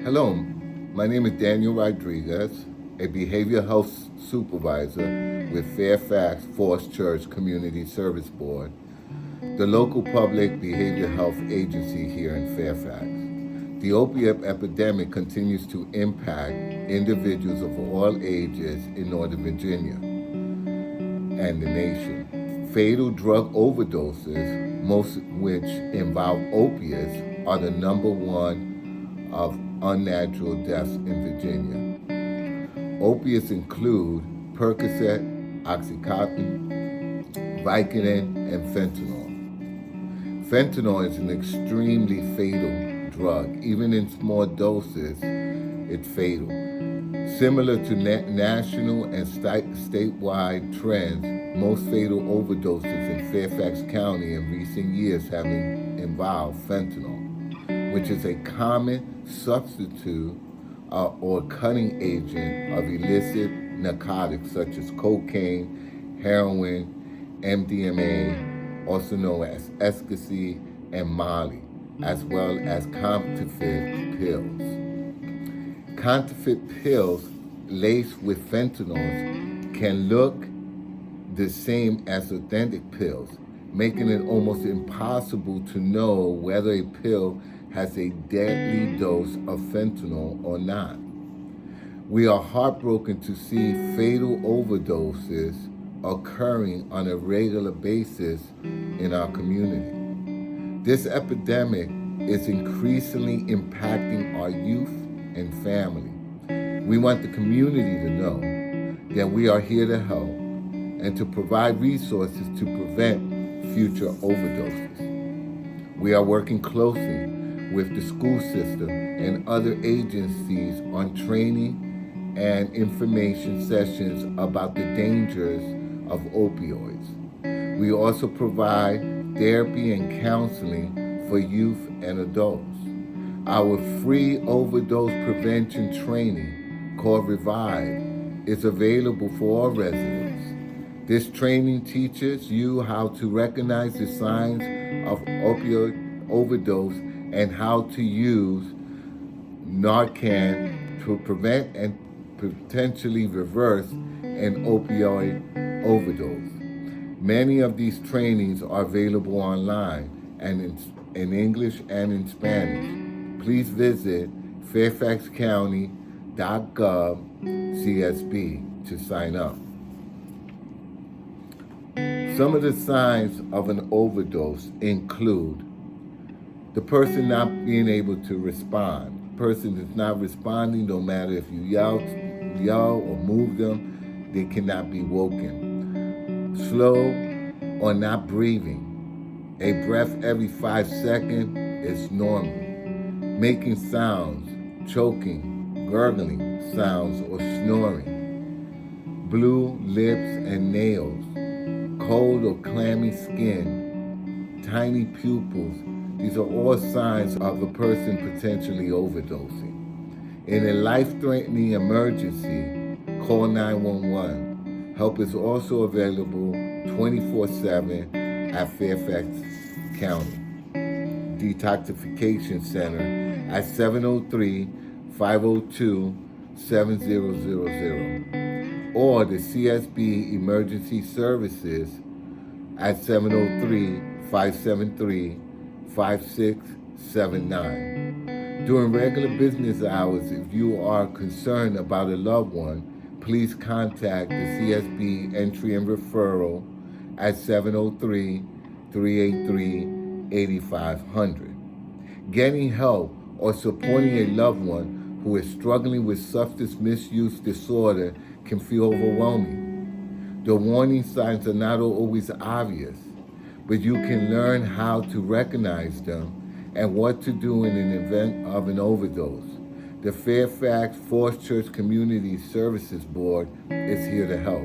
Hello, my name is Daniel Rodriguez, a behavioral health supervisor with Fairfax Falls Church Community Service Board, the local public behavioral health agency here in Fairfax. The opioid epidemic continues to impact individuals of all ages in Northern Virginia and the nation. Fatal drug overdoses, most of which involve opiates, are the number one of unnatural deaths in Virginia. Opiates include Percocet, Oxycontin, Vicodin, and fentanyl. Fentanyl is an extremely fatal drug. Even in small doses, it's fatal. Similar to national and statewide trends, most fatal overdoses in Fairfax County in recent years have involved fentanyl, which is a common substitute or cutting agent of illicit narcotics such as cocaine, heroin, MDMA, also known as ecstasy, and Molly, as well as counterfeit pills. Counterfeit pills laced with phenols can look the same as authentic pills, making it almost impossible to know whether a pill has a deadly dose of fentanyl or not. We are heartbroken to see fatal overdoses occurring on a regular basis in our community. This epidemic is increasingly impacting our youth and family. We want the community to know that we are here to help and to provide resources to prevent future overdoses. We are working closely with the school system and other agencies on training and information sessions about the dangers of opioids. We also provide therapy and counseling for youth and adults. Our free overdose prevention training, called Revive, is available for all residents. This training teaches you how to recognize the signs of opioid overdose and how to use Narcan to prevent and potentially reverse an opioid overdose. Many of these trainings are available online and in English and in Spanish. Please visit fairfaxcounty.gov/CSB to sign up. Some of the signs of an overdose include the person not being able to respond. The person is not responding no matter if you yell or move them, they cannot be woken. Slow or not breathing. A breath every 5 seconds is normal. Making sounds, choking, gurgling sounds, or snoring. Blue lips and nails. Cold or clammy skin. Tiny pupils. These are all signs of a person potentially overdosing. In a life-threatening emergency, call 911. Help is also available 24/7 at Fairfax County Detoxification Center at 703-502-7000 or the CSB Emergency Services at 703-573-5679. During regular business hours, if you are concerned about a loved one, please contact the CSB Entry and Referral at 703-383-8500. Getting help or supporting a loved one who is struggling with substance misuse disorder can feel overwhelming. The warning signs are not always obvious, but you can learn how to recognize them and what to do in an event of an overdose. The Fairfax Falls Church Community Services Board is here to help.